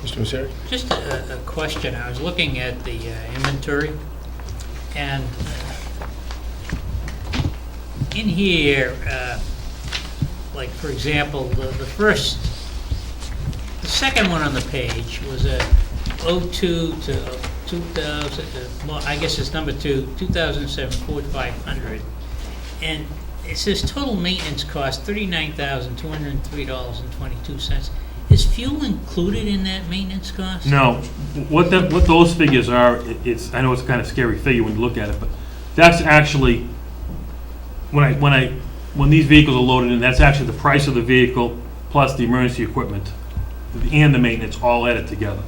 Mr. Misery? Just a question. I was looking at the inventory, and in here, like for example, the second one on the page was a '02 to 2000. Well, I guess it's number 2007 Ford 500, and it says total maintenance cost $39,203.22. Is fuel included in that maintenance cost? No, what those figures are, I know it's a kind of scary figure when you look at it, but that's actually, when these vehicles are loaded in, that's actually the price of the vehicle plus the emergency equipment and the maintenance all added together.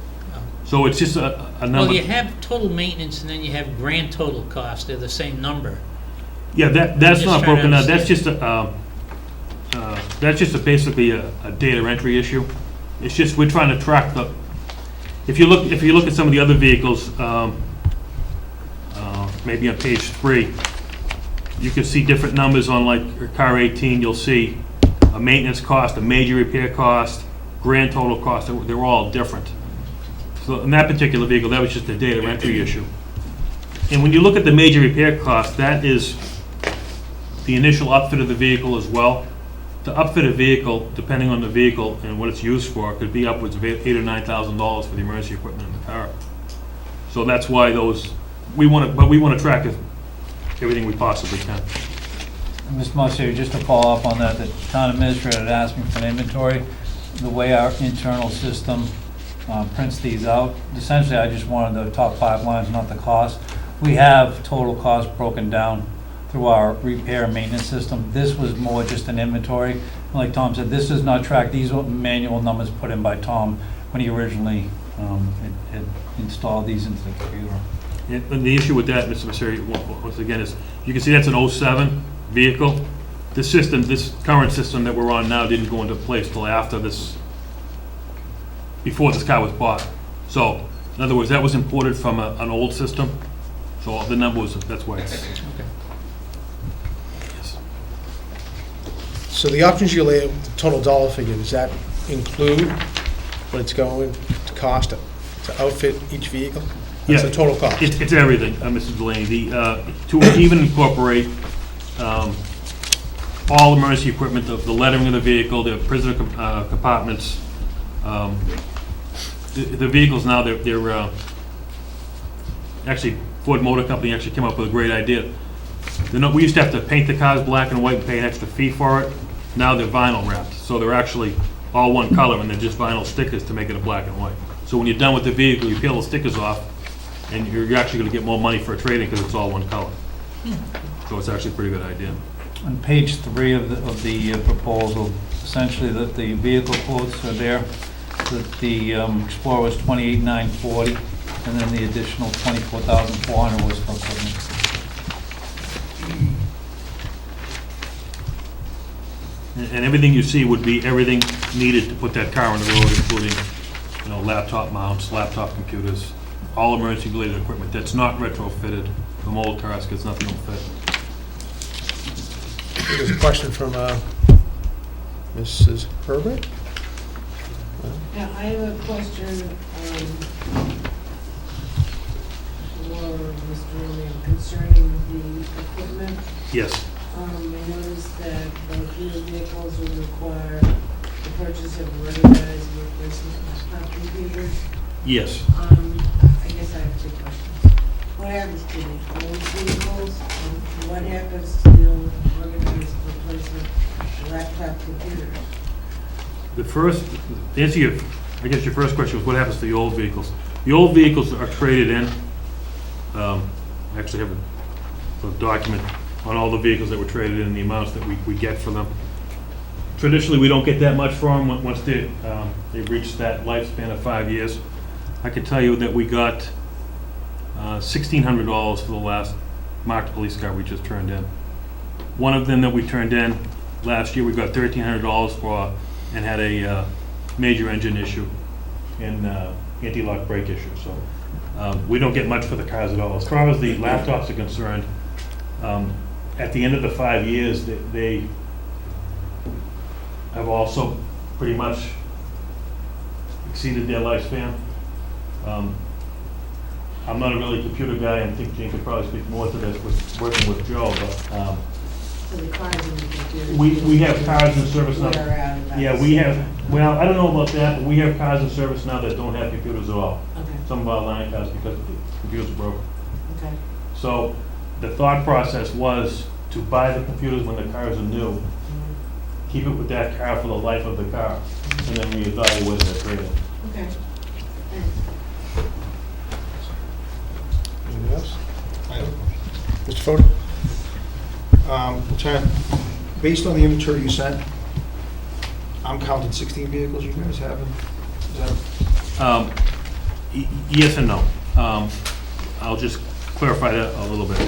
So it's just a number. Well, you have total maintenance and then you have grand total cost. They're the same number. Yeah, that's just not trying to broken out. That's understand. just basically a data entry issue. It's just, we're trying to track if you look at some of the other vehicles, maybe on page 3, you can see different numbers on like car 18, you'll see a maintenance cost, a major repair cost, grand total cost, they're all different. So in that particular vehicle, that was just a data entry issue. And when you look at the major repair cost, that is the initial upfit of the vehicle as well. To upfit a vehicle, depending on the vehicle and what it's used for, could be upwards of $8,000 or $9,000 for the emergency equipment in the car. So that's why we want to track everything we possibly can. Mr. Monsieur, just to follow up on that, the town administrator had asked me for an inventory. The way our internal system prints these out, essentially I just wanted the top 5 lines, not the cost. We have total cost broken down through our repair and maintenance system. This was more just an inventory. Like Tom said, this does not track, these were manual numbers put in by Tom when he originally had installed these into the computer. And the issue with that, Mr. Misery, once again, is you can see that's an '07 vehicle. This current system that we're on now didn't go into place till before this car was bought. So, in other words, that was imported from an old system. So the number was, that's why it's. Okay. Yes. So the options you lay out, the total dollar figure, does that include what it's going to cost to outfit each vehicle? That's the total cost? It's everything, Mr. Delaney. To even incorporate all emergency equipment, the lettering of the vehicle, the prisoner compartments. The vehicles now, they're actually, Ford Motor Company actually came up with a great idea. We used to have to paint the cars black and white and pay an extra fee for it. Now they're vinyl wrapped, so they're actually all one color, and they're just vinyl stickers to make it a black and white. So when you're done with the vehicle, you peel the stickers off, and you're actually going to get more money for a trade-in because it's all one color. So it's actually a pretty good idea. On page 3 of the proposal, essentially that the vehicle quotes are there, that the Explorer was $28,940, and then the additional $24,400 was for equipment. And everything you see would be everything needed to put that car on the road, including, laptop mounts, laptop computers, all emergency-related equipment that's not retrofitted from old cars, because nothing will fit. There's a question from Mrs. Herbert. Yeah, I have a question for Mr. Romeo concerning the equipment. Yes. I noticed that both new vehicles will require the purchase of ruggedized replacement laptop computers. Yes. I guess I have 2 questions. What happens to the old vehicles? And what happens to the old ruggedized replacement laptop computers? To answer your first question was what happens to the old vehicles. The old vehicles are traded in. I actually have a document on all the vehicles that were traded in and the amounts that we get for them. Traditionally, we don't get that much for them once they've reached that lifespan of 5 years. I can tell you that we got $1,600 for the last marked police car we just turned in. One of them that we turned in last year, we got $1,300 for, and had a major engine issue and anti-lock brake issue. So we don't get much for the cars at all. As far as the laptops are concerned, at the end of the 5 years, they have also pretty much exceeded their lifespan. I'm not a really computer guy, I think Jane could probably speak more to this with working with Joe, but So the cars in the computer. we have cars in service now. Wear out about Yeah, we have, well, I don't know about that, but we have cars in service now that don't have computers at all. Okay, Some of our line cars because the computers broke. okay. So the thought process was to buy the computers when the cars are new, Mhm. keep it with that car for the life of the car, and then reevaluate that trade-in. Okay. Anything else? I have a question. Mr. Fode? Lieutenant, based on the inventory you sent, I'm counting 16 vehicles you guys have. Is that, Yes and no. I'll just clarify that a little bit.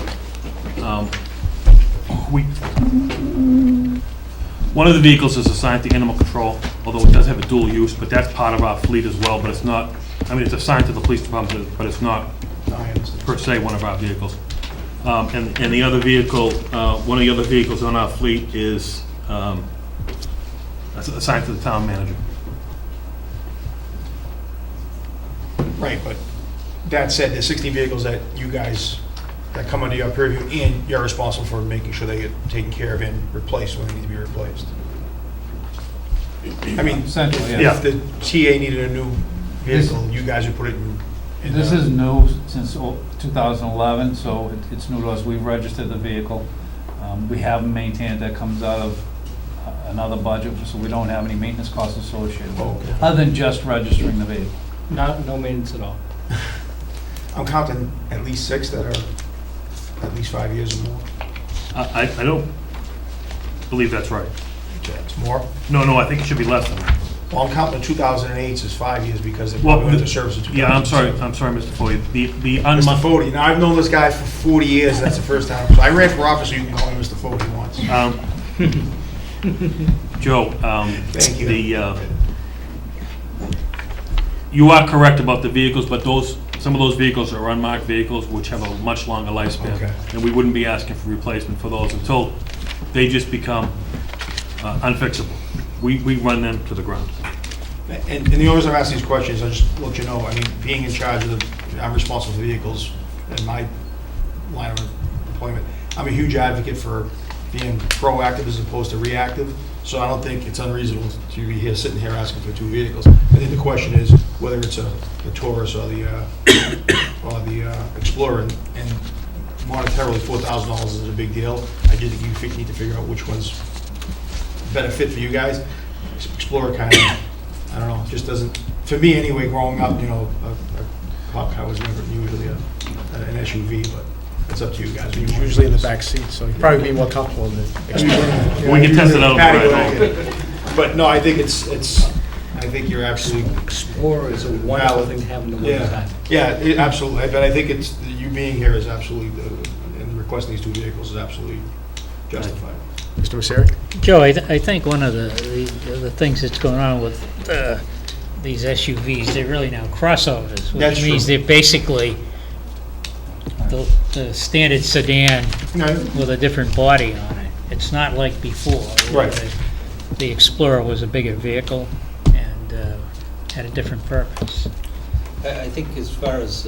One of the vehicles is assigned to animal control, although it does have a dual use, but that's part of our fleet as well, but it's not, I mean, it's assigned to the police department, but it's not I understand. per se one of our vehicles. And the other vehicle, one of the other vehicles on our fleet is assigned to the town manager. Right, but that said, there's 16 vehicles that you guys, that come under your purview, and you're responsible for making sure they get taken care of and replaced when they need to be replaced. I mean, Essentially, Yeah. yes. if the TA needed a new vehicle, you guys would put it in. This is new since 2011, so it's new to us. We've registered the vehicle. We haven't maintained it. That comes out of another budget, so we don't have any maintenance costs associated with Okay. it, other than just registering the vehicle. No maintenance at all. I'm counting at least 6 that are at least 5 years or more. I don't believe that's right. It's more. No, I think it should be less than that. Well, I'm counting the 2008s as 5 years because they Well, probably went into service in 2007. Yeah, I'm sorry, Mr. Foley. The Mr. unmonth, Fode, now I've known this guy for 40 years, that's the first time. So I ran for office, so you can call me Mr. Fode once. Joe, Thank you. You are correct about the vehicles, but some of those vehicles are unmarked vehicles, which have a much longer lifespan. Okay. And we wouldn't be asking for replacement for those until they just become unfixable. We run them to the ground. And the only reason I'm asking these questions, I just let you know, I mean, being in charge of I'm responsible for vehicles in my line of employment. I'm a huge advocate for being proactive as opposed to reactive, so I don't think it's unreasonable to be here, sitting here asking for 2 vehicles. I think the question is whether it's a Taurus or the Explorer, and monetarily $4,000 is a big deal. I do think you need to figure out which one's better fit for you guys. Explorer kind of, I don't know, just doesn't, for me anyway, growing up, you know, a cop car was never usually an SUV, but it's up to you guys. It's usually in the back seat, so you'd probably be more comfortable in the Explorer. We can test it out on the Patio ride home. wagon. But no, I think I think you're absolutely Explorer is a wonderful valid. thing to have in the Yeah, wintertime. yeah, absolutely. But I think it's, you being here is absolutely, and requesting these 2 vehicles is absolutely justified. Mr. Messeri? Joe, I think one of the things that's going on with these SUVs, they're really now crossovers, That's which means true. they're basically the standard sedan No, with a different body on it. It's not like before. where Right. The Explorer was a bigger vehicle and had a different purpose. I think as far as,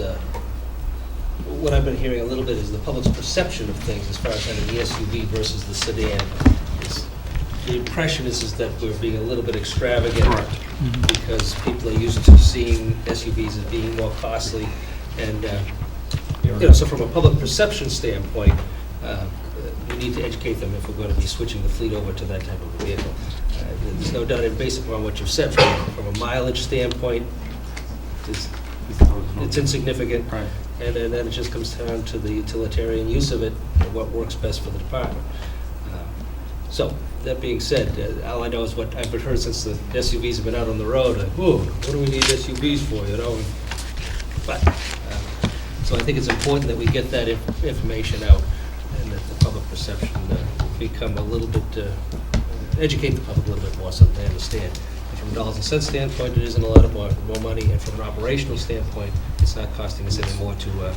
what I've been hearing a little bit is the public's perception of things as far as having the SUV versus the sedan. The impression is that we're being a little bit extravagant. Correct. Because people are used to seeing SUVs as being more costly. And, so from a public perception standpoint, we need to educate them if we're going to be switching the fleet over to that type of a vehicle. There's no doubt, and based upon what you've said, from a mileage standpoint, it's insignificant. Right. And then it just comes down to the utilitarian use of it and what works best for the department. So, that being said, all I know is what I've heard since the SUVs have been out on the road, like, whoa, what do we need SUVs for, you know? But, so I think it's important that we get that information out and that the public perception become a little bit, educate the public a little bit more so that they understand. And from a dollars and cents standpoint, it isn't a lot of more money, and from an operational standpoint, it's not costing us any more to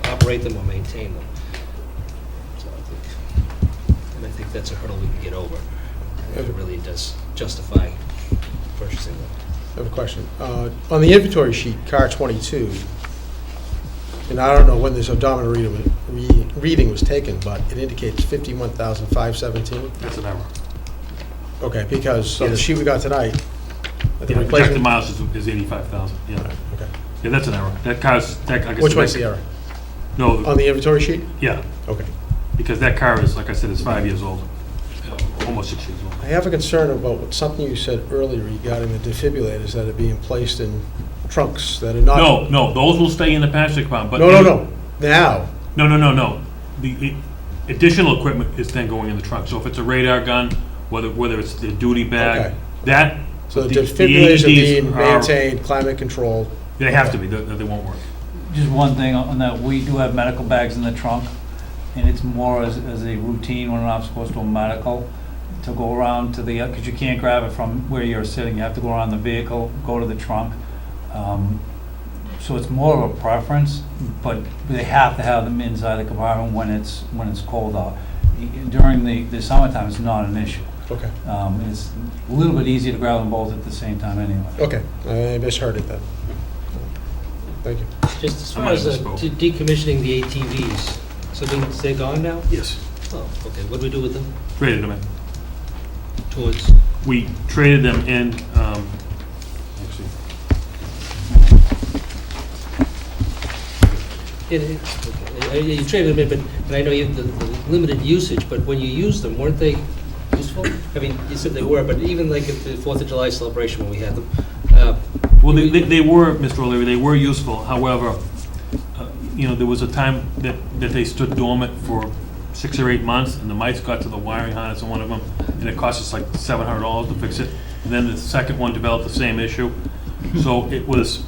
operate them or maintain them. So I think that's a hurdle we can get over. And it really does justify purchasing them. I have a question. On the inventory sheet, car 22, and I don't know when this odometer reading was taken, but it indicates 51,517. That's an error. Okay, because on the sheet we got tonight, at the Yeah, projected replacement. miles is 85,000, yeah. Okay. Yeah, that's an error. That car's, that, like I said. Which one's the error? No, On the inventory sheet? yeah, Okay. because that car is, like I said, is 5 years old, almost 6 years old. I have a concern about something you said earlier regarding the defibrillators that are being placed in trunks that are not. No, those will stay in the passenger compartment, but. No. Now, No. The additional equipment is then going in the trunk. So if it's a radar gun, whether it's the duty bag, Okay. that. so the the defibrillators are AEDs being maintained, climate controlled. They have to be, they won't work. Just one thing on that, we do have medical bags in the trunk, and it's more as a routine when I'm supposed to do a medical, to go around to the, because you can't grab it from where you're sitting, you have to go around the vehicle, go to the trunk. So it's more of a preference, but they have to have them inside the compartment when it's cold out. During the summertime, it's not an issue. Okay. It's a little bit easier to grab them both at the same time anyway. Okay, I misheard it then. Thank you. Just as I far might as have misspoke. decommissioning the ATVs, so they're gone now? Yes. Oh, okay, what do we do with them? Traded them in. Towards, We traded them in, actually, okay, you traded them in, but, and I know you have the limited usage, but when you use them, weren't they useful? I mean, you said they were, but even like at the 4th of July celebration when we had them, well, they were, Mr. O'Leary, they were useful. However, there was a time that they stood dormant for 6 or 8 months, and the mice got to the wiring harness on one of them, and it cost us like $700 to fix it. And then the second one developed the same issue. So it was,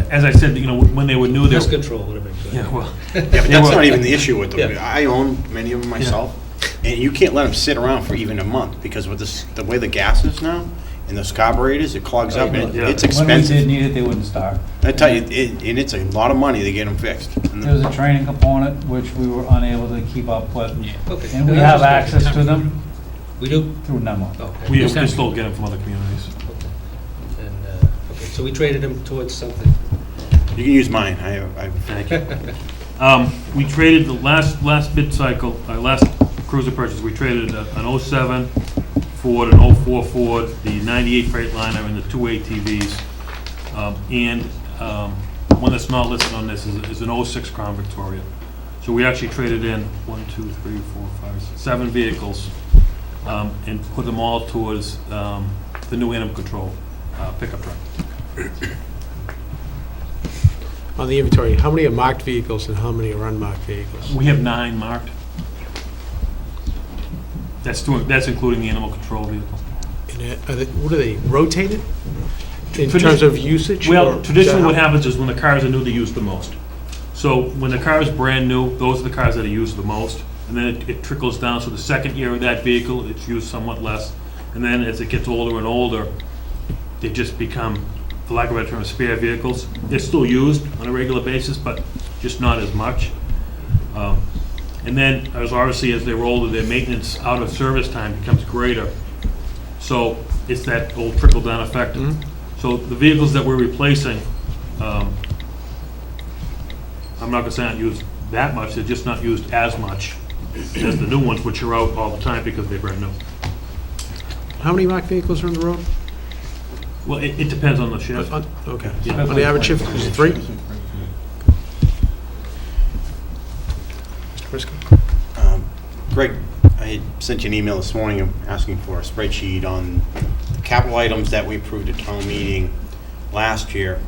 as I said, when they were new, they pest were. control would have been good. Yeah, well, Yeah, but They that's were- not even the issue with them. Yeah. I own many of them myself, and you can't let them sit around for even a month, because with this, the way the gas is now, and those carburetors, it clogs up, and Yeah. it's When we did expensive. need it, they wouldn't start. I tell you, and it's a lot of money to get them fixed. And There was a training component which we were unable to keep up with, Okay. and we have access to them We do? through NEMO. Okay. we still get them from other communities. And, okay, so we traded them towards something. You can use mine, I Thank you. We traded the last bid cycle, last cruiser purchase, we traded an 07 Ford, an 04 Ford, the 98 Freightliner, and the 2 ATVs. And one that's not listed on this is an 06 Crown Victoria. So we actually traded in 7 vehicles and put them all towards the new animal control pickup truck. On the inventory, how many are marked vehicles and how many are unmarked vehicles? We have 9 marked. That's including the animal control vehicle. And what are they, rotated? In Tradi- terms of usage? Well, or- traditionally what happens is when the cars are new, they're used the most. So when the car is brand new, those are the cars that are used the most. And then it trickles down, so the second year of that vehicle, it's used somewhat less. And then as it gets older and older, they just become, for lack of a better term, spare vehicles. They're still used on a regular basis, but just not as much. And then, as obviously as they're older, their maintenance out of service time becomes greater. So it's that old trickle-down effect. So the vehicles that we're replacing, I'm not gonna say not used that much, they're just not used as much as the new ones, which are out all the time because they're brand new. How many marked vehicles are on the road? Well, it depends on the shift. Okay. Yeah. On the average shift, is it 3? Mr. Briscoe? Greg, I sent you an email this morning asking for a spreadsheet on the capital items that we approved at town meeting last year,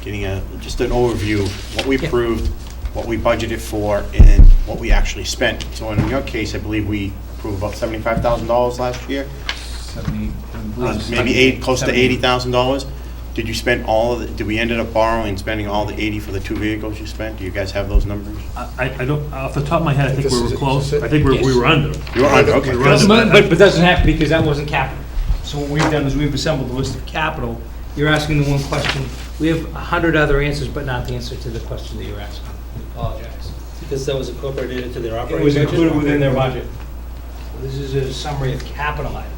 getting just an overview, of what we approved, what we budgeted for, and what we actually spent. So in your case, I believe we approved about $75,000 last year, 70, I believe it's maybe close to 70. $80,000. Did you spend all of it? Did we ended up borrowing and spending all the 80 for the 2 vehicles you spent? Do you guys have those numbers? I don't, off the top of my head, I think This we is were it, close. this is it? I think we were under. You were under, okay. We were under. But it doesn't have to be, because that wasn't capital. So what we've done is we've assembled a list of capital. You're asking the one question. We have 100 other answers, but not the answer to the question that you're asking. We apologize. Because that was incorporated into their It operating was budget? included within their budget. This is a summary of capital items.